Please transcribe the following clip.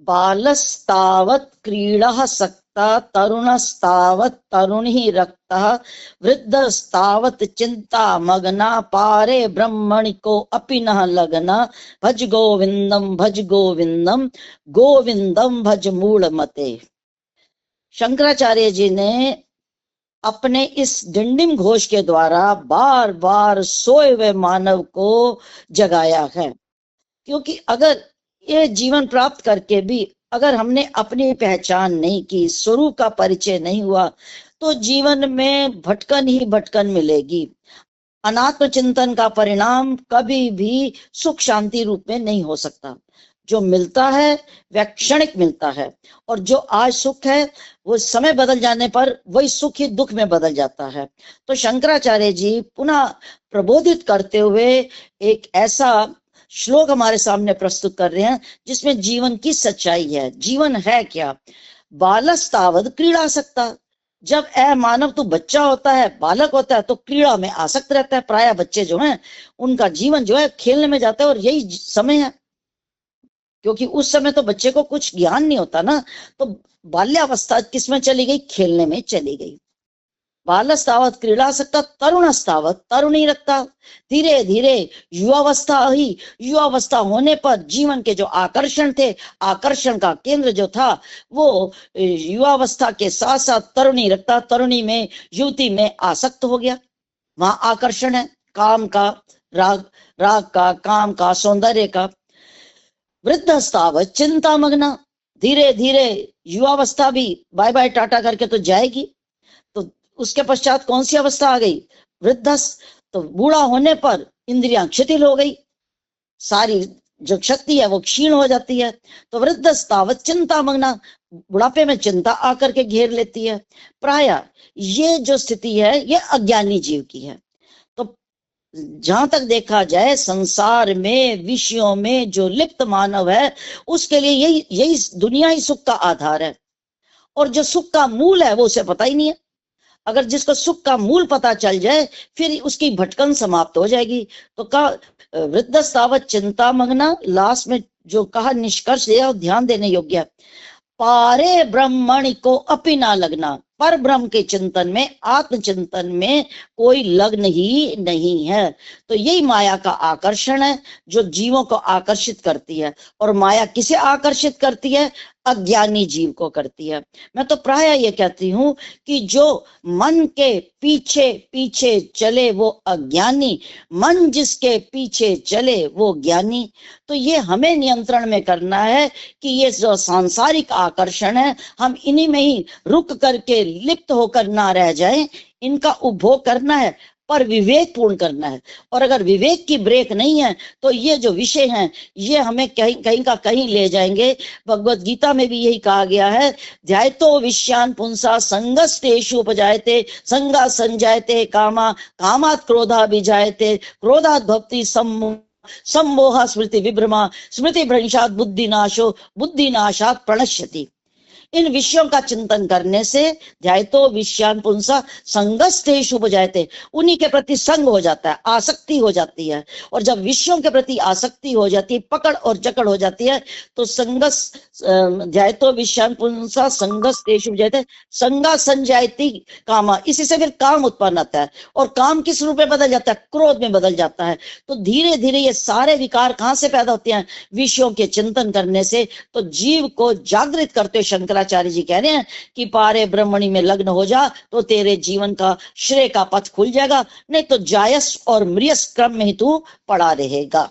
बालस्तावत् क्रीडः सक्ता तरुणस्तावत् तरुणी रक्तः वृद्धस्तावत् चिंता मग्ना पारे ब्रह्मणि को अपि न लगना भज गोविंदम गोविंदम भज मूढ़मते। शंकराचार्य जी ने अपने इस डिंडिम घोष के द्वारा बार बार सोए हुए मानव को जगाया है। क्योंकि अगर ये जीवन प्राप्त करके भी अगर हमने अपनी पहचान नहीं की, स्वरूप का परिचय नहीं हुआ, तो जीवन में भटकन ही भटकन मिलेगी। अनात्म चिंतन का परिणाम कभी भी सुख शांति रूप में नहीं हो सकता। जो मिलता है वह क्षणिक मिलता है, और जो आज सुख है वो समय बदल जाने पर वही सुख ही दुख में बदल जाता है। तो शंकराचार्य जी पुनः प्रबोधित करते हुए एक ऐसा श्लोक हमारे सामने प्रस्तुत कर रहे हैं जिसमें जीवन की सच्चाई है। जीवन है क्या? बालस्तावद क्रीड़ा सकता। जब ए मानव तू बच्चा होता है, बालक होता है, तो क्रीड़ा में आसक्त रहता है। प्राय बच्चे जो हैं उनका जीवन जो है खेलने में जाता है, और यही समय है। क्योंकि उस समय तो बच्चे को कुछ ज्ञान नहीं होता ना, तो बाल्यावस्था किसमें चली गई? खेलने में चली गई। बालस्तावत क्रीड़ा सकता तरुणस्तावत तरुणी रखता। धीरे धीरे युवावस्था होने पर जीवन के जो आकर्षण थे, आकर्षण का केंद्र जो था वो युवावस्था के साथ साथ तरुणी रखता, तरुणी में युवती में आसक्त हो गया। वहां आकर्षण है काम का, राग का, काम का, सौंदर्य का। वृद्धस्तावत चिंता मग्ना। धीरे धीरे युवावस्था भी बाय बाय टाटा करके तो जाएगी, तो उसके पश्चात कौन सी अवस्था आ गई? वृद्धस। तो बूढ़ा होने पर इंद्रियां शिथिल हो गई, सारी जो शक्ति है वो क्षीण हो जाती है। तो वृद्धस्तावत चिंता मग्ना, बुढ़ापे में चिंता आकर के घेर लेती है। प्राय ये जो स्थिति है ये अज्ञानी जीव की है। तो जहां तक देखा जाए संसार में विषयों में जो लिप्त मानव है उसके लिए यही दुनिया ही सुख का आधार है, और जो सुख का मूल है वो उसे पता ही नहीं है। अगर जिसको सुख का मूल पता चल जाए फिर उसकी भटकन समाप्त हो जाएगी। तो कहा वृद्धस्तावत चिंता मग्ना, लास्ट में जो कहा निष्कर्ष यह ध्यान देने योग्य है। पारे ब्रह्मणि को अपि ना लगना, पर ब्रह्म के चिंतन में, आत्मचिंतन में कोई लग्न ही नहीं है। तो यही माया का आकर्षण है जो जीवों को आकर्षित करती है। और माया किसे आकर्षित करती है? अज्ञानी जीव को करती है। मैं तो प्राय ये कहती हूँ कि जो मन के पीछे पीछे चले वो अज्ञानी, मन जिसके पीछे चले वो ज्ञानी। तो ये हमें नियंत्रण में करना है कि ये जो सांसारिक आकर्षण है हम इन्हीं में ही रुक करके लिप्त होकर ना रह जाएं, इनका उपभोग करना है पर विवेक पूर्ण करना है। और अगर विवेक की ब्रेक नहीं है तो ये जो विषय हैं ये हमें कहीं कहीं का कहीं ले जाएंगे। भगवत गीता में भी यही कहा गया है, ध्यायतो विषयान पुंसा संगस्तेषु उपजायते संगा संजायते कामा कामात् क्रोधा विजायते क्रोधात् भक्ति सम्मोह स्मृति विभ्रमा स्मृति भ्रंशात् बुद्धिनाशो बुद्धिनाशात् प्रणश्यति। इन विषयों का चिंतन करने से ध्यायतो विषयान पुंसा संगस्तेषु उपजायते, उन्हीं के प्रति संग हो जाता है, आसक्ति हो जाती है। और जब विषयों के प्रति आसक्ति हो जाती है, पकड़ और जकड़ हो जाती है, तो संगस ध्यायतो विषयान पुंसा संगस्तेषु उपजायते संगा संजायति कामा, इसी से फिर काम उत्पन्न होता है। और काम किस रूप में बदल जाता है? क्रोध में बदल जाता है। तो धीरे धीरे ये सारे विकार कहां से पैदा होते हैं? विषयों के चिंतन करने से। तो जीव को जागृत करते शंकराचार्य जी कह रहे हैं कि पारे ब्रह्मणि में लग्न हो जा तो तेरे जीवन का श्रेय का पथ खुल जाएगा, नहीं तो जायस और मृयस क्रम में ही तू पड़ा रहेगा।